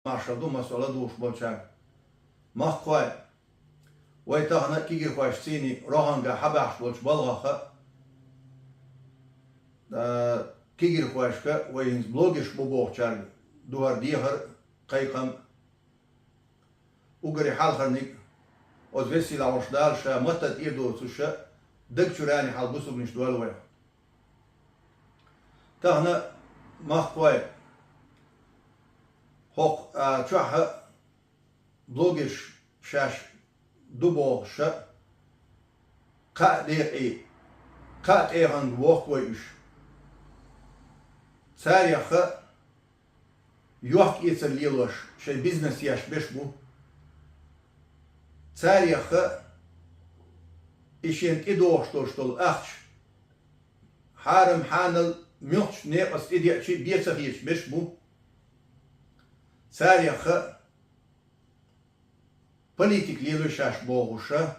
marshal مسألة دوش بولشان ما خوي ويتهنا كيجي خوش سيني روحان حباش بولش بلغة كيجي خوش كا وينز بلوجش ببوخشان دوار ديهر قيقم وقري حال خرنيك وزوسي لعوش دالشا متت إيدو سوشا دك شراني حال بسو بنش دوال ويا تهنا ما خوي هوق تشوح بلوجش شاش دبو شا قا ايغان ووق ويش تاريخ يوحك يتر ليلوش شي بيزنس ياش بشبو تاريخ إشين إدوش توشتول أخش حارم حانل ميوش نيقص إديا شي بيسخيش بشبو تاريخ بوليتيك ليلوشاش بوغوشا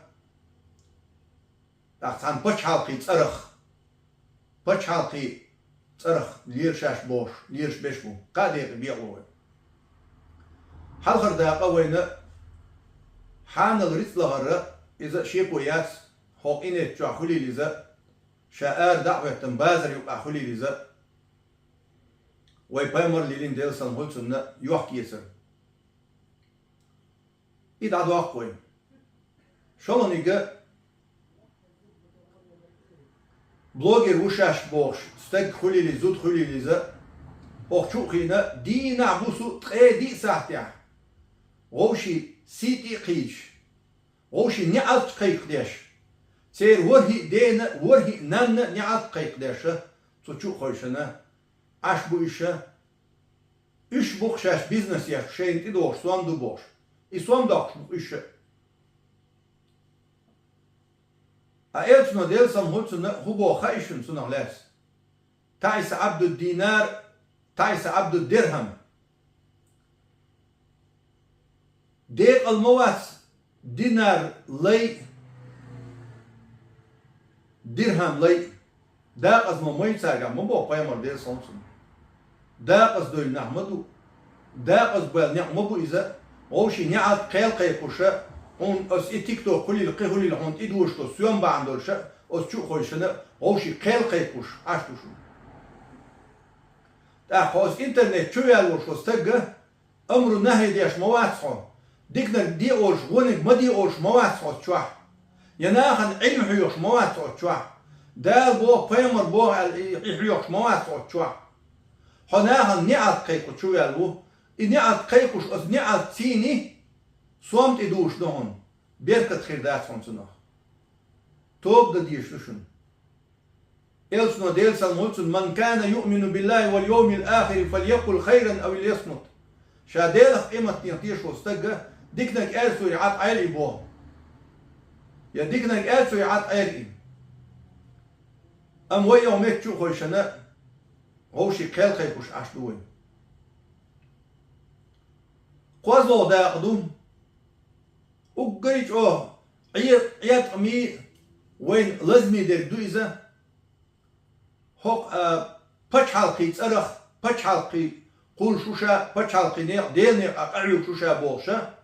أختان بچ حالقي تصرخ ليرشاش بوش ليرش بشبو قادر بيقوي حلقر داقة وينا حانل ريت لغرة إذا شيبو ياس حق إنه جا خلي لذا شاعر دعوة تنبازر يبقى خلي لذا ويبامر لين ديل سنهولسن يوحك يسر إذا عدو أقوي شلونيجا بلوجر وشاش بوش ستك خلي لزود خلي لذا أخشوقينا دي نعبوسو تقيدي ساعتها غوشي سيتي قيش غوشي نعالت قيق ديش سير ورهي دينا ورهي نانا نعالت قيق ديشة تشو خوشنا عش بويشة إش بوخشاش بيزنس ياش شين تدوش سوام دو بوش إسوام داكش بوخشة أيلتنا ديل سمهولتنا هو بوخايشن سنة لاس تعيس عبد الدينار تعيس عبد الدرهم ديق المواس دينار لي درهم لي داق از مموي تساقا مبو قيمر ديل سمسون داق از دوي نحمدو داق از بيل نعمبو إذا ووشي نعاد قيل قيقوشا هون اس تيك توك كل اللي قيهولي لهون إدوش تو سيوم باندولشا اس شو خوشنا ووشي قيل قيقوش عشتو شو تاخوز انترنت شو يالوش وستقى أمرو نهي ديش مواسحون ديكنا دي أوش ونك ما دي أوش مواسحون شوح يناخن علم حيوش مواسحون شوح دال بو قيمر بو حيوش مواسحون شوح هناخن نعاد قيقو شو يالو نعاد قيقوش اس نعاد تيني صومت إدوش نهون بيركت خيردات فانسنا توب دا ديشلوشن إلسنا ديل سالمولسن من كان يؤمن بالله واليوم الآخر فليقل خيرا أو ليصمت شا ديلخ قيمة نيطيش وستقى ديكنك آلسو يعاد عيل إبوه يا ديكنك آلسو يعاد عيل أم ويا وميت شو خوشنا غوشي قيل قيقوش عشدوين قوازلو دا قدوم وقريت عيات أمي وين لازمي دير دويزة هوق بچ حلقي تصرخ بچ حلقي قول شوشا بچ حلقي نيق ديل نيق أقعيو شوشا بوشا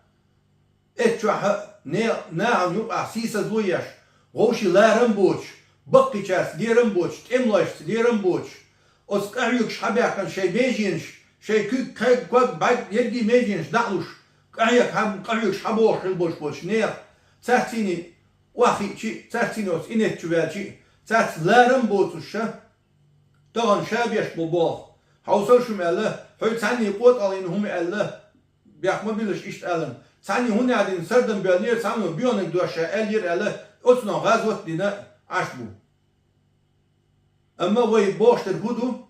اتشوح نيق ناهم يبقى سيسا زويش غوشي لا رمبوش بقي چاس دي رمبوش تملاش دي رمبوش اسك أعيوكش حبيعكن شي ميجينش شي كيك كوك بعد يدي ميجينش دعلوش قعيك هم قعيوكش حبوش البوش بوش نيق تاتيني واخي شي تاتيني اوس إنت شوال شي تات لا رمبوشا طبعا شابيش بوبوخ حوصل شو ماله هاي تاني قوت على إنهم الله بيحكم بيلش إشت ألم تاني هون قاعدين سردن بيانير تاني بيونك دوشة ألير الله أصلا غازوت دينا عشبو أما وين بوش تربودو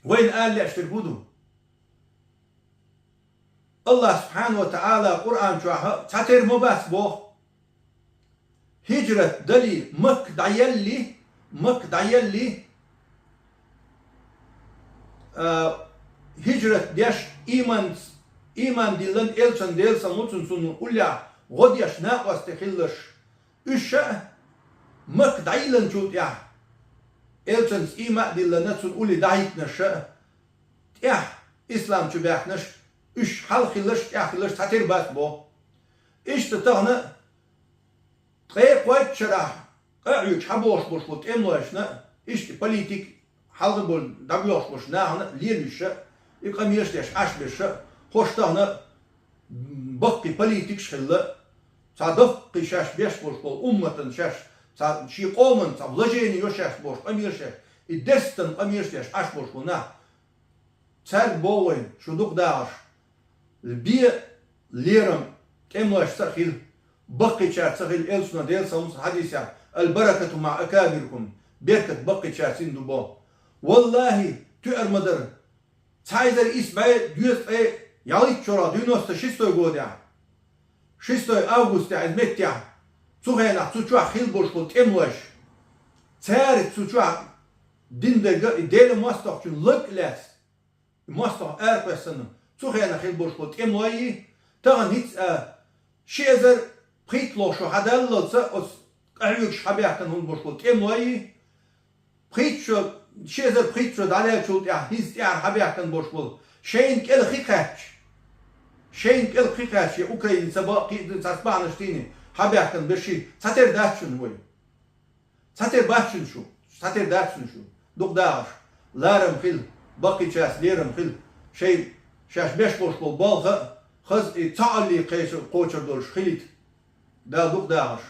وين قال لي أشتربودو الله سبحانه وتعالى قرآن شوها تاتير مباس بوخ هجرة دلي مك دايلي هجرة ديش إيمان ديلن إلشان ديل سموتن سنو أوليا غديش ناقوس تخلش إشاء مك دايلن جوت يا إلشان إيمان ديلن نتسن أولي دايت نشاء يا إسلام شبيح نش üç halkılış yakılış tatir bas bu. İşte tağını koyup çara üç haboş boş bot emloşna işte politik halkı bol dabyoş boş nağını lirmişe İkamirşteş aşbeşe hoştağını bakki politik şılle sadık kışaş beş boş bol ummatın şaş şi qomun sa vложение yoşaş boş amirşe destin amirşteş aş boş bol na çel boyun şuduk dağış bir liram kemlaş sahil bakki çar sahil elsuna del salus hadisa el bereketu ma akabirkum bereket bakki çar sindu bo vallahi tüermadır Цайзер Исмаил 1996 года, 6 августа изметя, цухена цучуа хилбошкул темлаш, царь цучуа диндерга идея мостов чун лыклес, мостов эрпесен, цухена хилбошкул темлаи, таган ниц шезер притлошо хадаллоца ос арюк шабяхтан хилбошкул темлаи, притчо Şezer pritço dalelçul ya his ya habiyaktan boş bul. Şeyin kel hikaç. Şeyin kel hikaç ya Ukrayna sabah ki tasbanıştini habiyaktan bir şey. Sater daçın bu. Sater başın şu. Sater daçın şu. Dukdaş. Larım fil. Bakı ças lerim fil. Şey şaş beş boş bul balga. Hız taalli qeysir qoçur dur xilit. Da dukdaş.